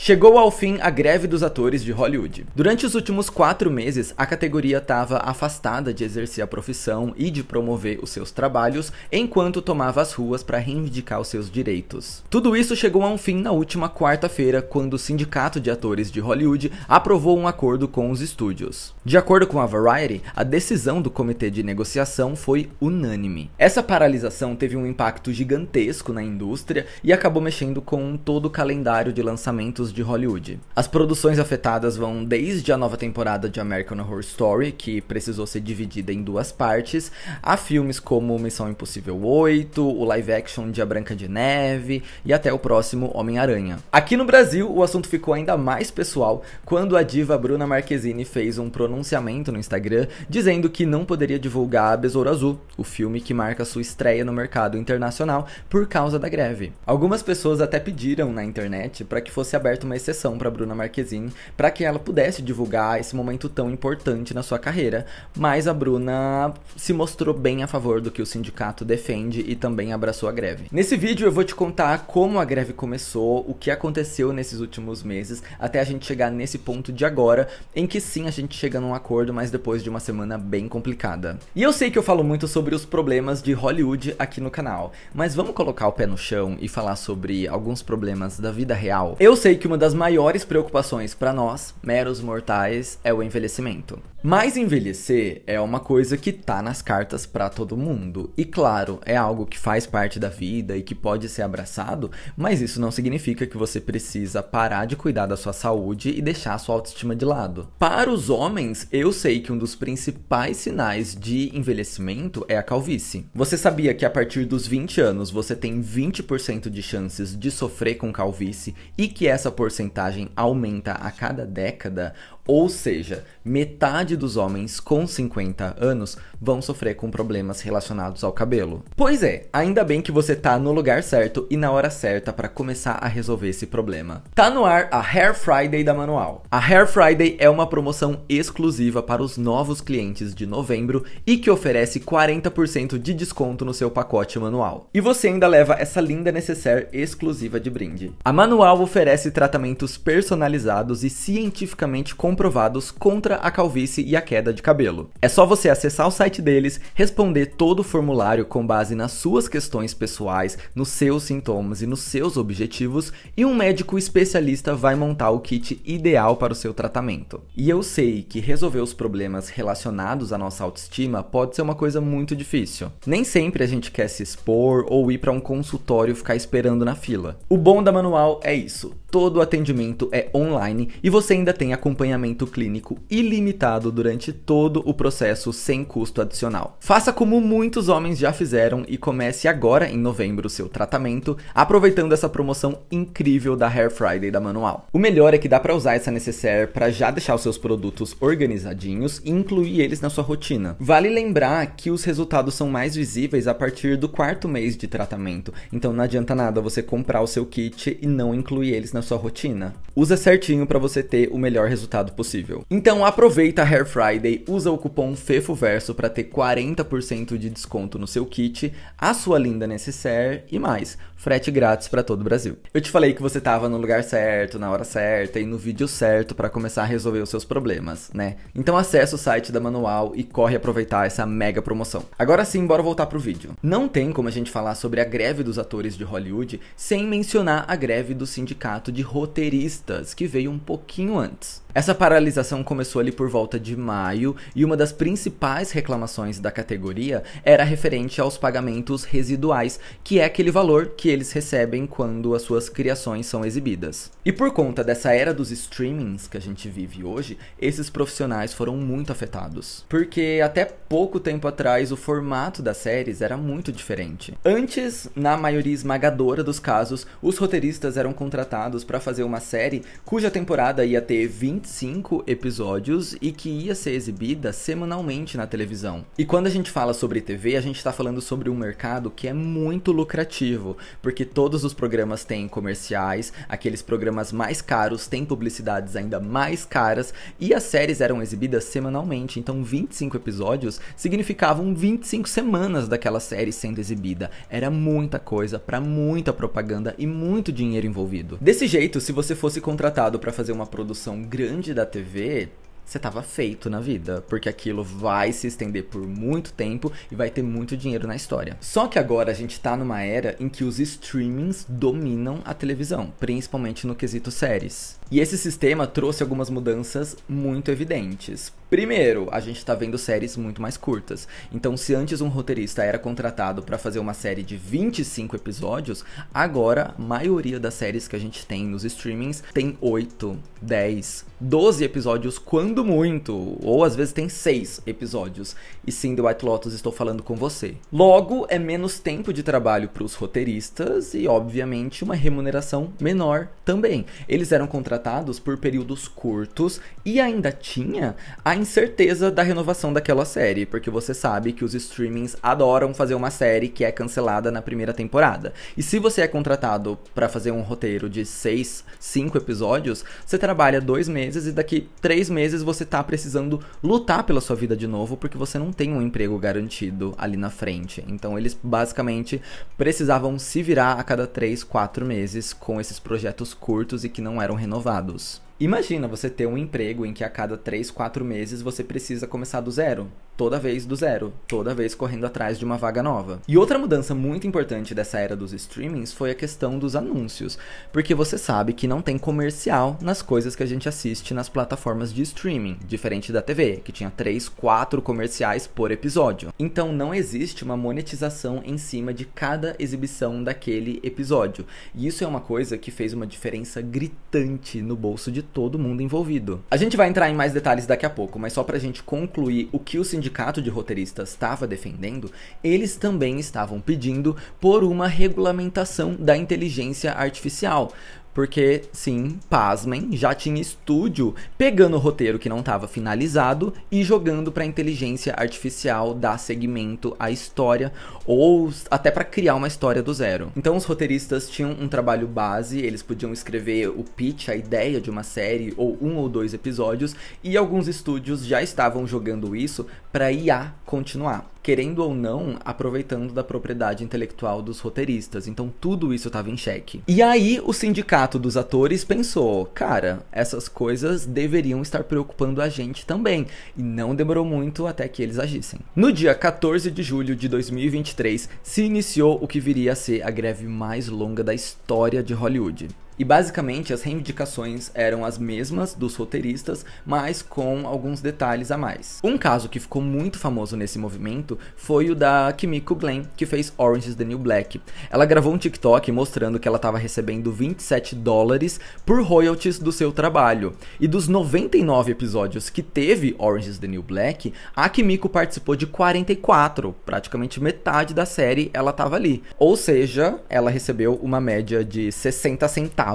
Chegou ao fim a greve dos atores de Hollywood. Durante os últimos 4 meses, a categoria estava afastada de exercer a profissão e de promover os seus trabalhos, enquanto tomava as ruas para reivindicar os seus direitos. Tudo isso chegou a um fim na última quarta-feira, quando o Sindicato de Atores de Hollywood aprovou um acordo com os estúdios. De acordo com a Variety, a decisão do comitê de negociação foi unânime. Essa paralisação teve um impacto gigantesco na indústria e acabou mexendo com todo o calendário de lançamentos de Hollywood. As produções afetadas vão desde a nova temporada de American Horror Story, que precisou ser dividida em 2 partes, a filmes como Missão Impossível 8, o live action de A Branca de Neve e até o próximo Homem-Aranha. Aqui no Brasil, o assunto ficou ainda mais pessoal quando a diva Bruna Marquezine fez um pronunciamento no Instagram dizendo que não poderia divulgar Besouro Azul, o filme que marca sua estreia no mercado internacional, por causa da greve. Algumas pessoas até pediram na internet para que fosse aberta uma exceção para Bruna Marquezine, para que ela pudesse divulgar esse momento tão importante na sua carreira, mas a Bruna se mostrou bem a favor do que o sindicato defende e também abraçou a greve. Nesse vídeo eu vou te contar como a greve começou, o que aconteceu nesses últimos meses, até a gente chegar nesse ponto de agora, em que sim a gente chega num acordo, mas depois de uma semana bem complicada. E eu sei que eu falo muito sobre os problemas de Hollywood aqui no canal, mas vamos colocar o pé no chão e falar sobre alguns problemas da vida real? Eu sei que uma das maiores preocupações para nós, meros mortais, é o envelhecimento. Mas envelhecer é uma coisa que tá nas cartas para todo mundo. E claro, é algo que faz parte da vida e que pode ser abraçado, mas isso não significa que você precisa parar de cuidar da sua saúde e deixar a sua autoestima de lado. Para os homens, eu sei que um dos principais sinais de envelhecimento é a calvície. Você sabia que a partir dos 20 anos você tem 20% de chances de sofrer com calvície e que essa porcentagem aumenta a cada década? Ou seja, metade dos homens com 50 anos vão sofrer com problemas relacionados ao cabelo. Pois é, ainda bem que você tá no lugar certo e na hora certa para começar a resolver esse problema. Tá no ar a Hair Friday da Manual. A Hair Friday é uma promoção exclusiva para os novos clientes de novembro e que oferece 40% de desconto no seu pacote manual. E você ainda leva essa linda necessaire exclusiva de brinde. A Manual oferece tratamentos personalizados e cientificamente comprovados contra a calvície e a queda de cabelo. É só você acessar o site deles, responder todo o formulário com base nas suas questões pessoais, nos seus sintomas e nos seus objetivos, e um médico especialista vai montar o kit ideal para o seu tratamento. E eu sei que resolver os problemas relacionados à nossa autoestima pode ser uma coisa muito difícil. Nem sempre a gente quer se expor ou ir para um consultório ficar esperando na fila. O bom da Manual é isso. Todo o atendimento é online e você ainda tem acompanhamento clínico ilimitado durante todo o processo sem custo adicional. Faça como muitos homens já fizeram e comece agora em novembro o seu tratamento, aproveitando essa promoção incrível da Hair Friday da Manual. O melhor é que dá para usar essa necessaire para já deixar os seus produtos organizadinhos e incluir eles na sua rotina. Vale lembrar que os resultados são mais visíveis a partir do 4º mês de tratamento, então não adianta nada você comprar o seu kit e não incluir eles na sua rotina. Usa certinho para você ter o melhor resultado possível. Então aproveita a Hair Friday, usa o cupom FEFOVERSO para ter 40% de desconto no seu kit, a sua linda necessaire e mais, frete grátis para todo o Brasil. Eu te falei que você estava no lugar certo, na hora certa e no vídeo certo para começar a resolver os seus problemas, né? Então acessa o site da Manual e corre aproveitar essa mega promoção. Agora sim, bora voltar pro vídeo. Não tem como a gente falar sobre a greve dos atores de Hollywood sem mencionar a greve do sindicato de roteiristas, que veio um pouquinho antes. Essa paralisação começou ali por volta de maio e uma das principais reclamações da categoria era referente aos pagamentos residuais, que é aquele valor que eles recebem quando as suas criações são exibidas. E por conta dessa era dos streamings que a gente vive hoje, esses profissionais foram muito afetados. Porque até pouco tempo atrás o formato das séries era muito diferente. Antes, na maioria esmagadora dos casos, os roteiristas eram contratados para fazer uma série cuja temporada ia ter 20 25 episódios e que ia ser exibida semanalmente na televisão. E quando a gente fala sobre TV, a gente está falando sobre um mercado que é muito lucrativo, porque todos os programas têm comerciais, aqueles programas mais caros têm publicidades ainda mais caras, e as séries eram exibidas semanalmente, então 25 episódios significavam 25 semanas daquela série sendo exibida. Era muita coisa, para muita propaganda e muito dinheiro envolvido. Desse jeito, se você fosse contratado para fazer uma produção grande da TV, você tava feito na vida, porque aquilo vai se estender por muito tempo e vai ter muito dinheiro na história. Só que agora a gente tá numa era em que os streamings dominam a televisão, principalmente no quesito séries. E esse sistema trouxe algumas mudanças muito evidentes. Primeiro, a gente tá vendo séries muito mais curtas. Então, se antes um roteirista era contratado para fazer uma série de 25 episódios, agora a maioria das séries que a gente tem nos streamings tem 8, 10, 12 episódios quando muito, ou às vezes tem 6 episódios. E sim, The White Lotus, estou falando com você. Logo, é menos tempo de trabalho para os roteiristas e, obviamente, uma remuneração menor também. Eles eram contratados por períodos curtos e ainda tinha a incerteza da renovação daquela série, porque você sabe que os streamings adoram fazer uma série que é cancelada na primeira temporada. E se você é contratado para fazer um roteiro de 5 episódios, você trabalha 2 meses e daqui 3 meses você tá precisando lutar pela sua vida de novo, porque você não tem um emprego garantido ali na frente. Então eles basicamente precisavam se virar a cada 3, 4 meses com esses projetos curtos e que não eram renovados. Imagina você ter um emprego em que a cada 3, 4 meses você precisa começar do zero. Toda vez do zero. Toda vez correndo atrás de uma vaga nova. E outra mudança muito importante dessa era dos streamings foi a questão dos anúncios. Porque você sabe que não tem comercial nas coisas que a gente assiste nas plataformas de streaming. Diferente da TV, que tinha 3, 4 comerciais por episódio. Então não existe uma monetização em cima de cada exibição daquele episódio. E isso é uma coisa que fez uma diferença gritante no bolso de todo mundo envolvido. A gente vai entrar em mais detalhes daqui a pouco, mas só pra gente concluir o que o sindicato de roteiristas estava defendendo, eles também estavam pedindo por uma regulamentação da inteligência artificial. Porque, sim, pasmem, já tinha estúdio pegando o roteiro que não estava finalizado e jogando para a inteligência artificial dar segmento à história ou até para criar uma história do zero. Então os roteiristas tinham um trabalho base, eles podiam escrever o pitch, a ideia de uma série ou 1 ou 2 episódios, e alguns estúdios já estavam jogando isso para IA continuar, querendo ou não, aproveitando da propriedade intelectual dos roteiristas. Então tudo isso estava em xeque. E aí o sindicato dos atores pensou, cara, essas coisas deveriam estar preocupando a gente também. E não demorou muito até que eles agissem. No dia 14 de julho de 2023, se iniciou o que viria a ser a greve mais longa da história de Hollywood. E basicamente as reivindicações eram as mesmas dos roteiristas, mas com alguns detalhes a mais. Um caso que ficou muito famoso nesse movimento foi o da Kimiko Glenn, que fez Orange is the New Black. Ela gravou um TikTok mostrando que ela estava recebendo $27 por royalties do seu trabalho. E dos 99 episódios que teve Orange is the New Black, a Kimiko participou de 44, praticamente metade da série ela estava ali. Ou seja, ela recebeu uma média de 60 centavos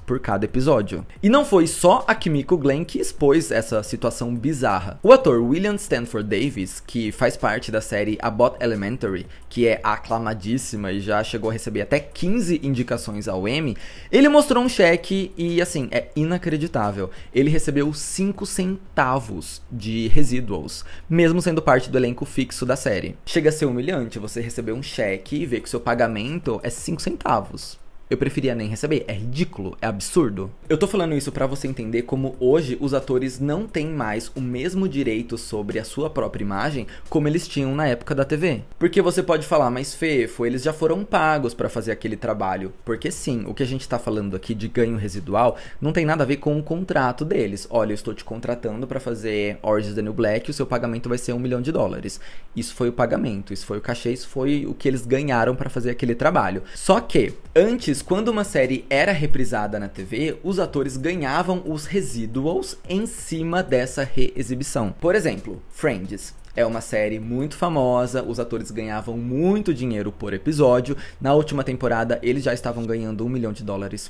por cada episódio. E não foi só a Kimiko Glenn que expôs essa situação bizarra. O ator William Stanford Davis, que faz parte da série Abbott Elementary, que é aclamadíssima e já chegou a receber até 15 indicações ao Emmy, ele mostrou um cheque e, assim, é inacreditável. Ele recebeu 5 centavos de residuals, mesmo sendo parte do elenco fixo da série. Chega a ser humilhante você receber um cheque e ver que o seu pagamento é 5 centavos. Eu preferia nem receber, é ridículo, é absurdo. Eu tô falando isso pra você entender como hoje os atores não têm mais o mesmo direito sobre a sua própria imagem como eles tinham na época da TV. Porque você pode falar, mas Fefo, eles já foram pagos pra fazer aquele trabalho. Porque sim, o que a gente tá falando aqui de ganho residual não tem nada a ver com o contrato deles. Olha, eu estou te contratando pra fazer Orange is the New Black, o seu pagamento vai ser $1 milhão. Isso foi o pagamento, isso foi o cachê, isso foi o que eles ganharam pra fazer aquele trabalho. Só que, antes, quando uma série era reprisada na TV, os atores ganhavam os residuals em cima dessa reexibição. Por exemplo, Friends. É uma série muito famosa, os atores ganhavam muito dinheiro por episódio. Na última temporada, eles já estavam ganhando $1 milhão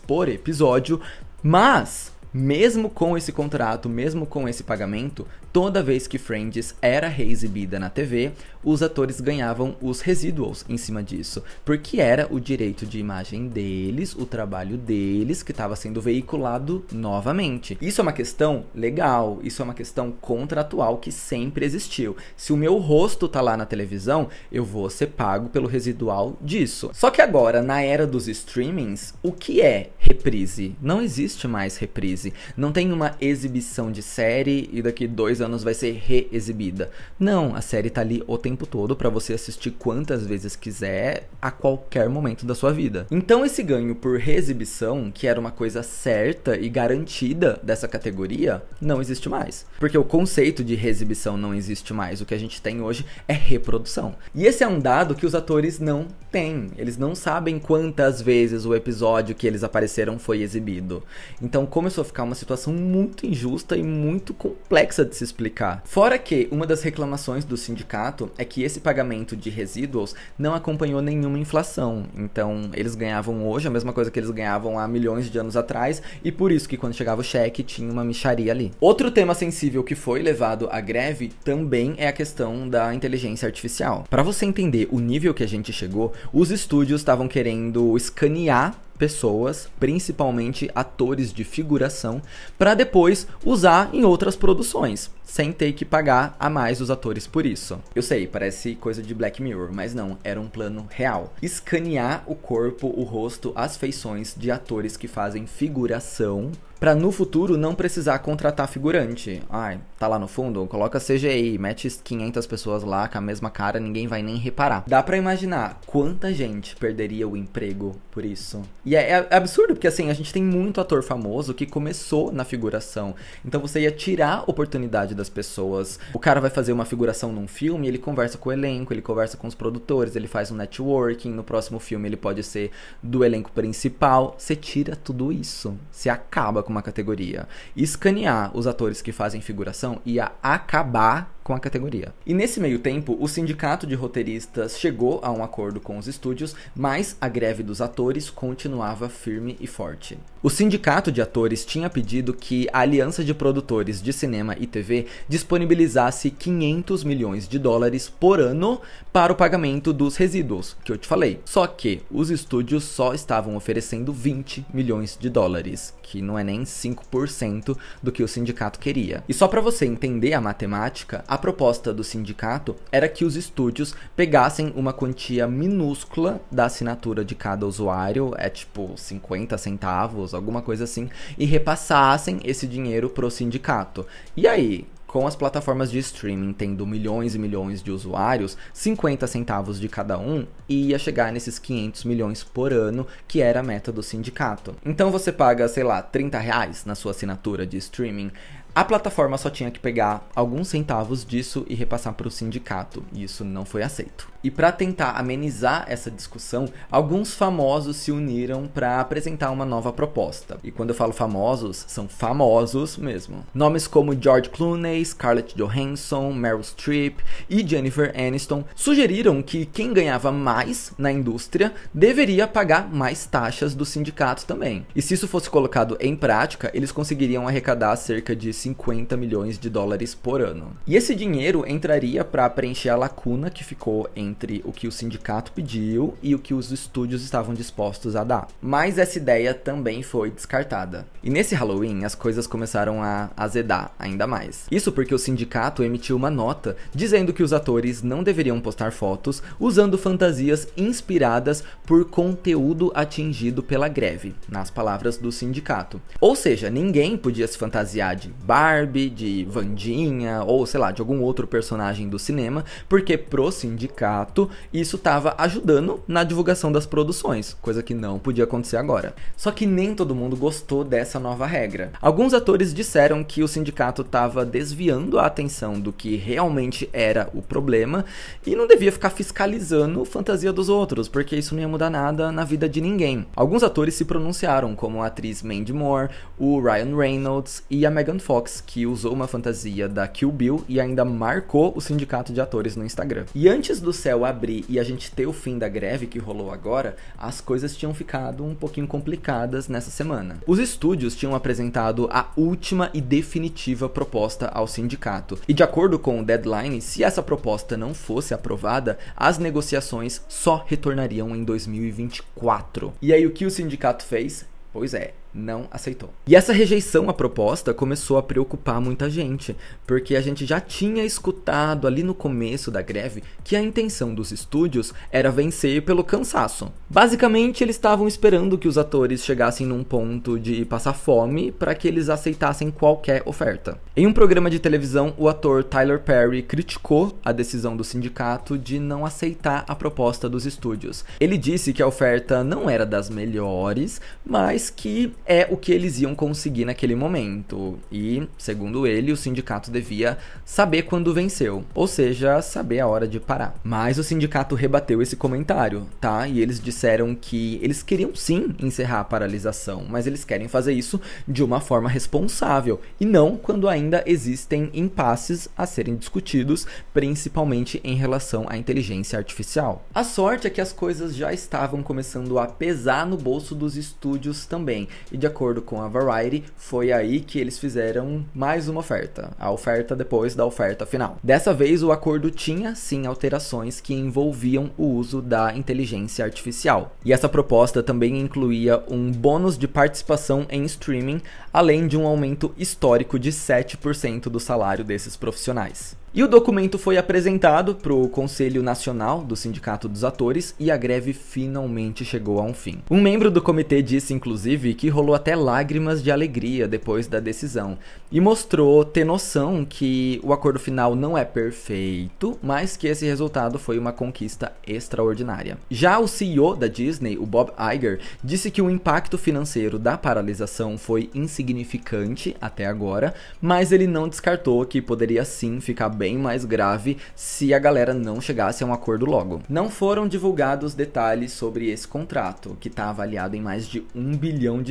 por episódio, mas Mesmo com esse contrato, mesmo com esse pagamento, toda vez que Friends era reexibida na TV, os atores ganhavam os residuals em cima disso, porque era o direito de imagem deles, o trabalho deles que estava sendo veiculado novamente. Isso é uma questão legal, isso é uma questão contratual que sempre existiu. Se o meu rosto tá lá na televisão, eu vou ser pago pelo residual disso. Só que agora, na era dos streamings, o que é reprise? Não existe mais reprise. Não tem uma exibição de série e daqui 2 anos vai ser reexibida. Não, a série tá ali o tempo todo para você assistir quantas vezes quiser, a qualquer momento da sua vida. Então esse ganho por reexibição, que era uma coisa certa e garantida dessa categoria, não existe mais. Porque o conceito de reexibição não existe mais. O que a gente tem hoje é reprodução. E esse é um dado que os atores não têm. Eles não sabem quantas vezes o episódio que eles apareceram foi exibido. Então começou a ficar uma situação muito injusta e muito complexa de se explicar. Fora que uma das reclamações do sindicato é que esse pagamento de residuals não acompanhou nenhuma inflação. Então eles ganhavam hoje a mesma coisa que eles ganhavam há milhões de anos atrás, e por isso que quando chegava o cheque tinha uma mixaria ali. Outro tema sensível que foi levado à greve também é a questão da inteligência artificial. Para você entender o nível que a gente chegou, os estúdios estavam querendo escanear pessoas, principalmente atores de figuração, para depois usar em outras produções, sem ter que pagar a mais os atores por isso. Eu sei, parece coisa de Black Mirror, mas não, era um plano real. Escanear o corpo, o rosto, as feições de atores que fazem figuração, para no futuro não precisar contratar figurante. Ai, tá lá no fundo? Coloca CGI, mete 500 pessoas lá com a mesma cara, ninguém vai nem reparar. Dá pra imaginar quanta gente perderia o emprego por isso. E é absurdo, porque assim, a gente tem muito ator famoso que começou na figuração. Então você ia tirar a oportunidade das pessoas. O cara vai fazer uma figuração num filme, ele conversa com o elenco, ele conversa com os produtores, ele faz um networking, no próximo filme ele pode ser do elenco principal. Você tira tudo isso, você acaba com uma categoria. Escanear os atores que fazem figuração ia acabar com a categoria. E nesse meio tempo, o sindicato de roteiristas chegou a um acordo com os estúdios, mas a greve dos atores continuava firme e forte. O sindicato de atores tinha pedido que a Aliança de Produtores de Cinema e TV disponibilizasse 500 milhões de dólares por ano para o pagamento dos resíduos, que eu te falei. Só que os estúdios só estavam oferecendo 20 milhões de dólares, que não é nem 5% do que o sindicato queria. E só para você entender a matemática, a proposta do sindicato era que os estúdios pegassem uma quantia minúscula da assinatura de cada usuário, é tipo 50 centavos, alguma coisa assim, e repassassem esse dinheiro pro sindicato. E aí, com as plataformas de streaming tendo milhões e milhões de usuários, 50 centavos de cada um ia chegar nesses 500 milhões por ano, que era a meta do sindicato. Então você paga, sei lá, R$30 na sua assinatura de streaming. A plataforma só tinha que pegar alguns centavos disso e repassar para o sindicato, e isso não foi aceito. E para tentar amenizar essa discussão, alguns famosos se uniram para apresentar uma nova proposta. E quando eu falo famosos, são famosos mesmo. Nomes como George Clooney, Scarlett Johansson, Meryl Streep e Jennifer Aniston sugeriram que quem ganhava mais na indústria deveria pagar mais taxas do sindicato também. E se isso fosse colocado em prática, eles conseguiriam arrecadar cerca de 50 milhões de dólares por ano. E esse dinheiro entraria para preencher a lacuna que ficou entre o que o sindicato pediu e o que os estúdios estavam dispostos a dar. Mas essa ideia também foi descartada. E nesse Halloween, as coisas começaram a azedar ainda mais. Isso porque o sindicato emitiu uma nota dizendo que os atores não deveriam postar fotos usando fantasias inspiradas por conteúdo atingido pela greve, nas palavras do sindicato. Ou seja, ninguém podia se fantasiar de Barbie, de Wandinha, ou sei lá, de algum outro personagem do cinema, porque pro sindicato isso estava ajudando na divulgação das produções, coisa que não podia acontecer agora. Só que nem todo mundo gostou dessa nova regra. Alguns atores disseram que o sindicato estava desviando a atenção do que realmente era o problema e não devia ficar fiscalizando a fantasia dos outros, porque isso não ia mudar nada na vida de ninguém. Alguns atores se pronunciaram, como a atriz Mandy Moore, o Ryan Reynolds e a Megan Fox, Fox, que usou uma fantasia da Kill Bill e ainda marcou o sindicato de atores no Instagram. E antes do céu abrir e a gente ter o fim da greve que rolou agora, as coisas tinham ficado um pouquinho complicadas nessa semana. Os estúdios tinham apresentado a última e definitiva proposta ao sindicato. E de acordo com o Deadline, se essa proposta não fosse aprovada, as negociações só retornariam em 2024. E aí o que o sindicato fez? Pois é, não aceitou. E essa rejeição à proposta começou a preocupar muita gente, porque a gente já tinha escutado ali no começo da greve que a intenção dos estúdios era vencer pelo cansaço. Basicamente, eles estavam esperando que os atores chegassem num ponto de passar fome para que eles aceitassem qualquer oferta. Em um programa de televisão, o ator Tyler Perry criticou a decisão do sindicato de não aceitar a proposta dos estúdios. Ele disse que a oferta não era das melhores, mas que é o que eles iam conseguir naquele momento. E, segundo ele, o sindicato devia saber quando venceu, ou seja, saber a hora de parar. Mas o sindicato rebateu esse comentário, tá? E eles disseram que eles queriam sim encerrar a paralisação, mas eles querem fazer isso de uma forma responsável, e não quando ainda existem impasses a serem discutidos, principalmente em relação à inteligência artificial. A sorte é que as coisas já estavam começando a pesar no bolso dos estúdios também. E de acordo com a Variety, foi aí que eles fizeram mais uma oferta. A oferta depois da oferta final. Dessa vez, o acordo tinha, sim, alterações que envolviam o uso da inteligência artificial. E essa proposta também incluía um bônus de participação em streaming, além de um aumento histórico de 7% do salário desses profissionais. E o documento foi apresentado para o Conselho Nacional do Sindicato dos Atores e a greve finalmente chegou a um fim. Um membro do comitê disse, inclusive, que rolou até lágrimas de alegria depois da decisão e mostrou ter noção que o acordo final não é perfeito, mas que esse resultado foi uma conquista extraordinária. Já o CEO da Disney, o Bob Iger, disse que o impacto financeiro da paralisação foi insignificante até agora, mas ele não descartou que poderia sim ficar bem mais grave se a galera não chegasse a um acordo logo. Não foram divulgados detalhes sobre esse contrato, que está avaliado em mais de $1 bilhão,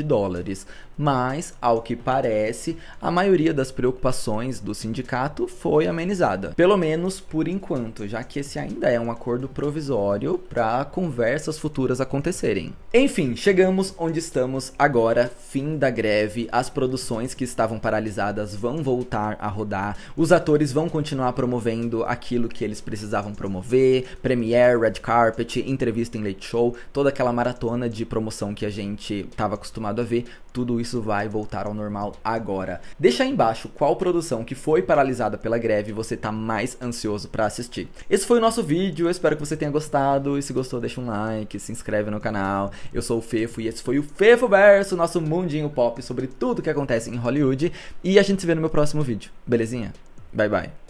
mas, ao que parece, a maioria das preocupações do sindicato foi amenizada, pelo menos por enquanto, já que esse ainda é um acordo provisório para conversas futuras acontecerem. Enfim, chegamos onde estamos agora, fim da greve, as produções que estavam paralisadas vão voltar a rodar, os atores vão continuar promovendo aquilo que eles precisavam promover, premiere, red carpet, entrevista em late show, toda aquela maratona de promoção que a gente estava acostumado a ver, tudo isso vai voltar ao normal agora. Deixa aí embaixo qual produção que foi paralisada pela greve você tá mais ansioso para assistir. Esse foi o nosso vídeo, eu espero que você tenha gostado, e se gostou deixa um like, se inscreve no canal. Eu sou o Fefo e esse foi o Fefoverso, nosso mundinho pop sobre tudo que acontece em Hollywood, e a gente se vê no meu próximo vídeo, belezinha? Bye bye.